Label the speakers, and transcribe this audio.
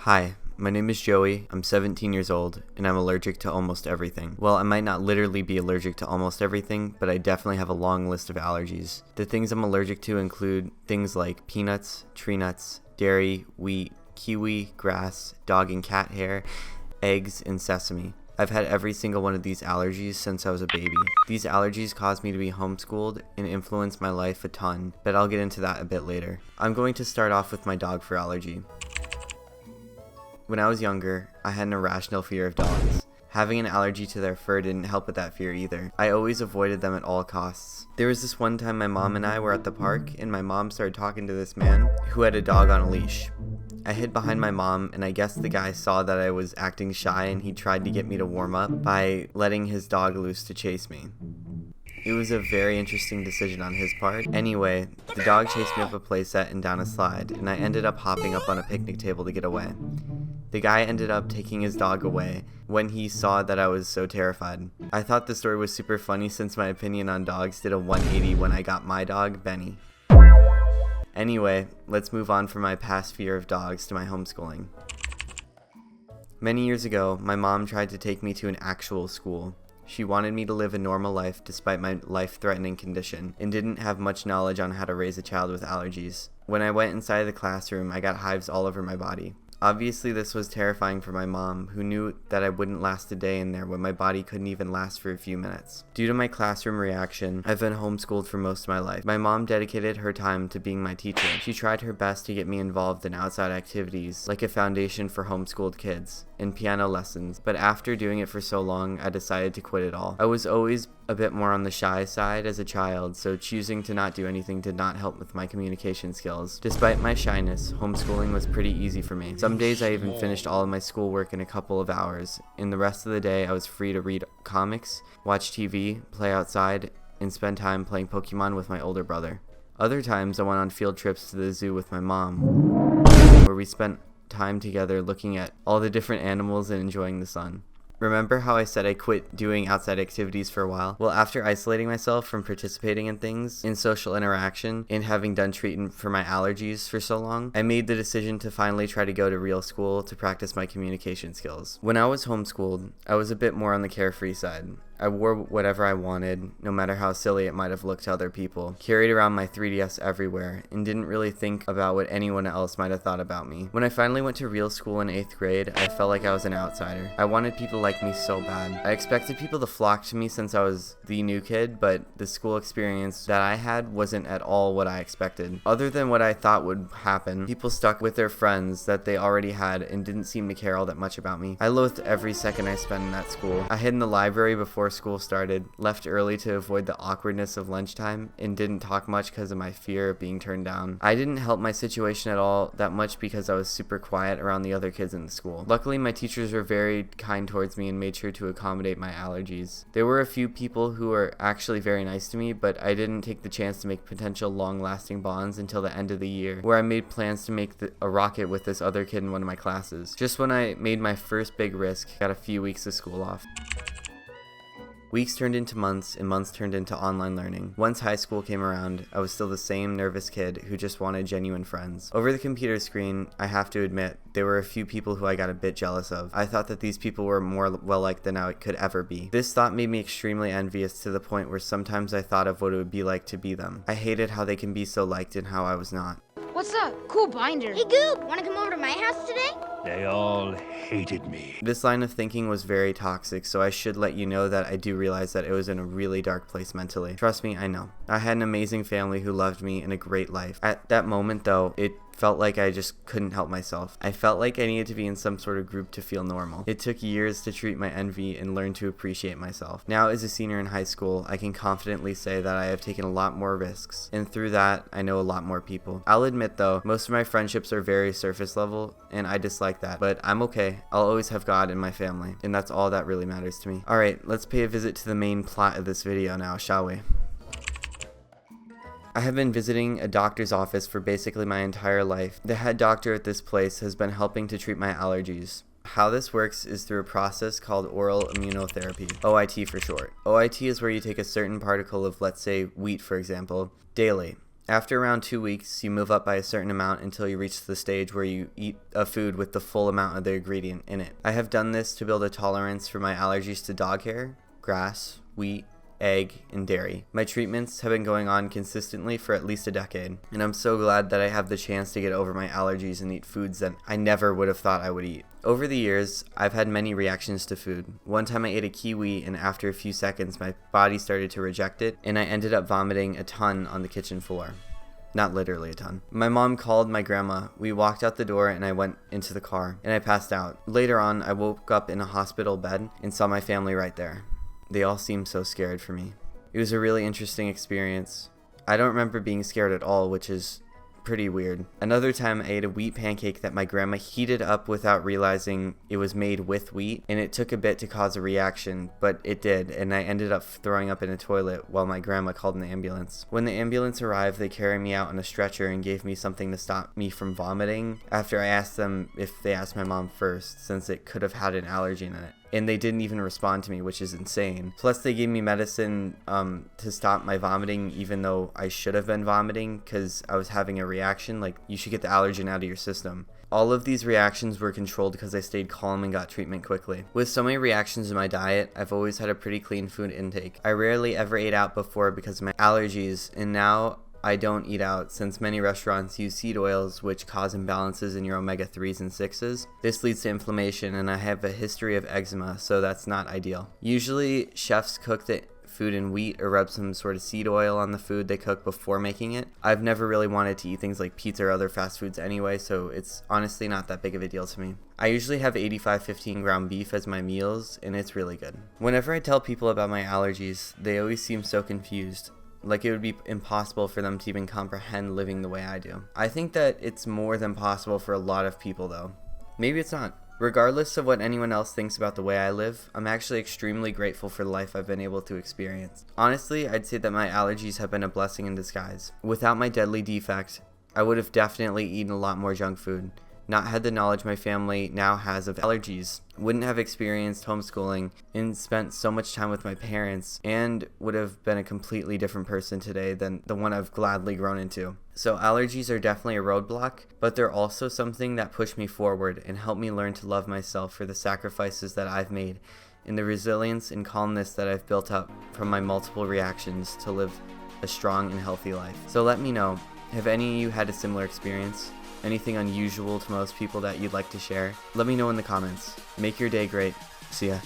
Speaker 1: Hi, my name is Joey, I'm 17 years old, and I'm allergic to almost everything. Well, I might not literally be allergic to almost everything, but I definitely have a long list of allergies. The things I'm allergic to include things like peanuts, tree nuts, dairy, wheat, kiwi, grass, dog and cat hair, eggs, and sesame. I've had every single one of these allergies since I was a baby. These allergies caused me to be homeschooled and influenced my life a ton, but I'll get into that a bit later. I'm going to start off with my dog fur allergy. When I was younger, I had an irrational fear of dogs. Having an allergy to their fur didn't help with that fear either. I always avoided them at all costs. There was this one time my mom and I were at the park, and my mom started talking to this man who had a dog on a leash. I hid behind my mom, and I guess the guy saw that I was acting shy, and he tried to get me to warm up by letting his dog loose to chase me. It was a very interesting decision on his part. Anyway, the dog chased me up a playset and down a slide, and I ended up hopping up on a picnic table to get away. The guy ended up taking his dog away when he saw that I was so terrified. I thought the story was super funny since my opinion on dogs did a 180 when I got my dog, Benny. Anyway, let's move on from my past fear of dogs to my homeschooling. Many years ago, my mom tried to take me to an actual school. She wanted me to live a normal life despite my life-threatening condition, and didn't have much knowledge on how to raise a child with allergies. When I went inside the classroom, I got hives all over my body. Obviously, this was terrifying for my mom, who knew that I wouldn't last a day in there when my body couldn't even last for a few minutes. Due to my classroom reaction, I've been homeschooled for most of my life. My mom dedicated her time to being my teacher. She tried her best to get me involved in outside activities, like a foundation for homeschooled kids, and piano lessons, but after doing it for so long, I decided to quit it all. I was always a bit more on the shy side as a child, so choosing to not do anything did not help with my communication skills. Despite my shyness, homeschooling was pretty easy for me. Some days I even finished all of my schoolwork in a couple of hours. In the rest of the day, I was free to read comics, watch TV, play outside, and spend time playing Pokemon with my older brother. Other times, I went on field trips to the zoo with my mom, where we spent time together looking at all the different animals and enjoying the sun. Remember how I said I quit doing outside activities for a while? Well, after isolating myself from participating in things, in social interaction, and having done treatment for my allergies for so long, I made the decision to finally try to go to real school to practice my communication skills. When I was homeschooled, I was a bit more on the carefree side. I wore whatever I wanted, no matter how silly it might have looked to other people, carried around my 3DS everywhere, and didn't really think about what anyone else might have thought about me. When I finally went to real school in 8th grade, I felt like I was an outsider. I wanted people to like me so bad. I expected people to flock to me since I was the new kid, but the school experience that I had wasn't at all what I expected. Other than what I thought would happen, people stuck with their friends that they already had and didn't seem to care all that much about me. I loathed every second I spent in that school. I hid in the library before school started, left early to avoid the awkwardness of lunchtime, and didn't talk much because of my fear of being turned down. I didn't help my situation at all that much because I was super quiet around the other kids in the school. Luckily, my teachers were very kind towards me and made sure to accommodate my allergies. There were a few people who were actually very nice to me, but I didn't take the chance to make potential long-lasting bonds until the end of the year, where I made plans to make a rocket with this other kid in one of my classes. Just when I made my first big risk, got a few weeks of school off. Weeks turned into months, and months turned into online learning. Once high school came around, I was still the same nervous kid who just wanted genuine friends. Over the computer screen, I have to admit, there were a few people who I got a bit jealous of. I thought that these people were more well-liked than I could ever be. This thought made me extremely envious to the point where sometimes I thought of what it would be like to be them. I hated how they can be so liked and how I was not.
Speaker 2: What's up? Cool binder.
Speaker 3: Hey, Goop, wanna come over to my house today?
Speaker 4: They all hated me.
Speaker 1: This line of thinking was very toxic, so I should let you know that I do realize that it was in a really dark place mentally. Trust me, I know. I had an amazing family who loved me and a great life. At that moment, though, it felt like I just couldn't help myself. I felt like I needed to be in some sort of group to feel normal. It took years to treat my envy and learn to appreciate myself. Now, as a senior in high school, I can confidently say that I have taken a lot more risks, and through that, I know a lot more people. I'll admit though, most of my friendships are very surface level, and I dislike that, but I'm okay. I'll always have God in my family, and that's all that really matters to me. Alright, let's pay a visit to the main plot of this video now, shall we? I have been visiting a doctor's office for basically my entire life. The head doctor at this place has been helping to treat my allergies. How this works is through a process called oral immunotherapy, OIT for short. OIT is where you take a certain particle of, let's say, wheat for example, daily. After around 2 weeks, you move up by a certain amount until you reach the stage where you eat a food with the full amount of the ingredient in it. I have done this to build a tolerance for my allergies to dog hair, grass, wheat, egg, and dairy. My treatments have been going on consistently for at least a decade, and I'm so glad that I have the chance to get over my allergies and eat foods that I never would have thought I would eat. Over the years, I've had many reactions to food. One time I ate a kiwi, and after a few seconds my body started to reject it, and I ended up vomiting a ton on the kitchen floor. Not literally a ton. My mom called my grandma. We walked out the door and I went into the car, and I passed out. Later on, I woke up in a hospital bed and saw my family right there. They all seemed so scared for me. It was a really interesting experience. I don't remember being scared at all, which is pretty weird. Another time I ate a wheat pancake that my grandma heated up without realizing it was made with wheat, and it took a bit to cause a reaction, but it did, and I ended up throwing up in a toilet while my grandma called an ambulance. When the ambulance arrived, they carried me out on a stretcher and gave me something to stop me from vomiting after I asked them if they asked my mom first, since it could have had an allergy in it. And they didn't even respond to me, which is insane. Plus, they gave me medicine to stop my vomiting, even though I should have been vomiting because I was having a reaction. Like, you should get the allergen out of your system. All of these reactions were controlled because I stayed calm and got treatment quickly. With so many reactions in my diet, I've always had a pretty clean food intake. I rarely ever ate out before because of my allergies, and now I don't eat out since many restaurants use seed oils which cause imbalances in your omega-3s and 6s. This leads to inflammation, and I have a history of eczema, so that's not ideal. Usually, chefs cook the food in wheat or rub some sort of seed oil on the food they cook before making it. I've never really wanted to eat things like pizza or other fast foods anyway, so it's honestly not that big of a deal to me. I usually have 85-15 ground beef as my meals, and it's really good. Whenever I tell people about my allergies, they always seem so confused. Like it would be impossible for them to even comprehend living the way I do. I think that it's more than possible for a lot of people though. Maybe it's not. Regardless of what anyone else thinks about the way I live, I'm actually extremely grateful for the life I've been able to experience. Honestly, I'd say that my allergies have been a blessing in disguise. Without my deadly defect, I would have definitely eaten a lot more junk food, not had the knowledge my family now has of allergies, wouldn't have experienced homeschooling, and spent so much time with my parents, and would have been a completely different person today than the one I've gladly grown into. So allergies are definitely a roadblock, but they're also something that push me forward and help me learn to love myself for the sacrifices that I've made and the resilience and calmness that I've built up from my multiple reactions to live a strong and healthy life. So let me know, have any of you had a similar experience? Anything unusual to most people that you'd like to share? Let me know in the comments. Make your day great. See ya.